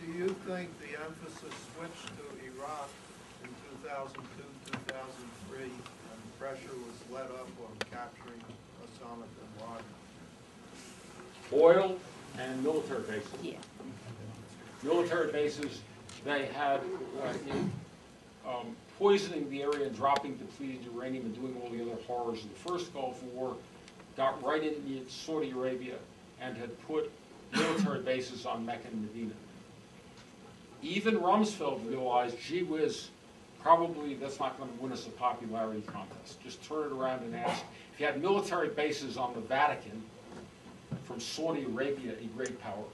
Do you think the emphasis switched to Iraq in 2002, 2003, and pressure was let up on capturing Osama bin Laden? Oil and military bases. Yeah. Military bases, they had poisoning the area and dropping depleted uranium and doing all the other horrors of the first Gulf War, got right into Saudi Arabia and had put military bases on Mecca and Medina. Even Rumsfeld realized, gee whiz, probably that's not going to win us a popularity contest. Just turn it around and ask, if you had military bases on the Vatican, from Saudi Arabia, a great power,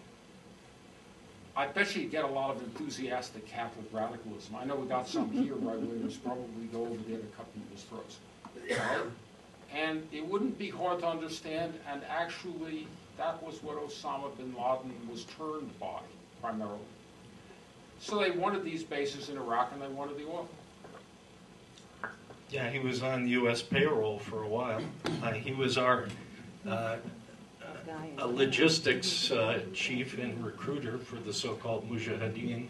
I bet you'd get a lot of enthusiastic Catholic radicalism. I know we got some here, right-wingers probably go over there to cut people's throats. Right? And it wouldn't be hard to understand, and actually that was what Osama bin Laden was turned by, primarily. So they wanted these bases in Iraq and they wanted the oil. Yeah, he was on the U.S. payroll for a while. He was our logistics chief and recruiter for the so-called Mujahideen,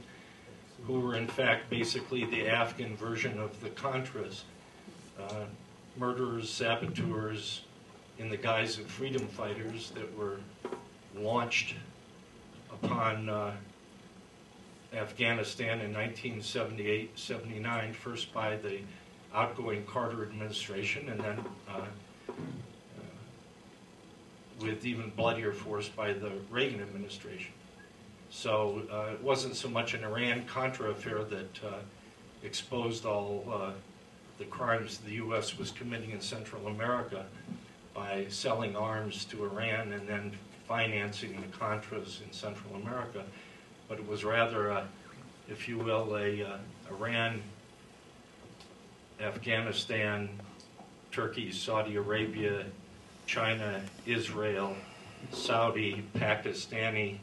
who were in fact basically the Afghan version of the Contras, murderers, saboteurs in the guise of freedom fighters that were launched upon Afghanistan in 1978-79, first by the outgoing Carter administration, and then with even bloodier force by the Reagan administration. So it wasn't so much an Iran-Contra affair that exposed all the crimes the U.S. was committing in Central America by selling arms to Iran and then financing the Contras in Central America. But it was rather, if you will, Iran, Afghanistan, Turkey, Saudi Arabia, China, Israel, Saudi, Pakistani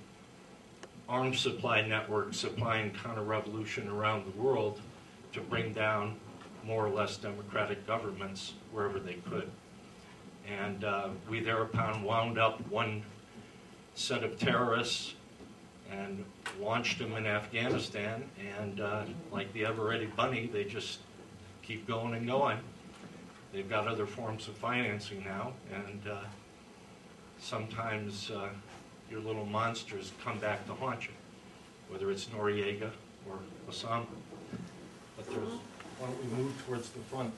arms supply network supplying counter-revolution around the world to bring down more or less democratic governments wherever they could. And we thereupon wound up one set of terrorists and launched them in Afghanistan, and like the ever-ready bunny, they just keep going and going. They've got other forms of financing now, and sometimes your little monsters come back to haunt you, whether it's Noriega or Osama. But there's, why don't we move towards the front?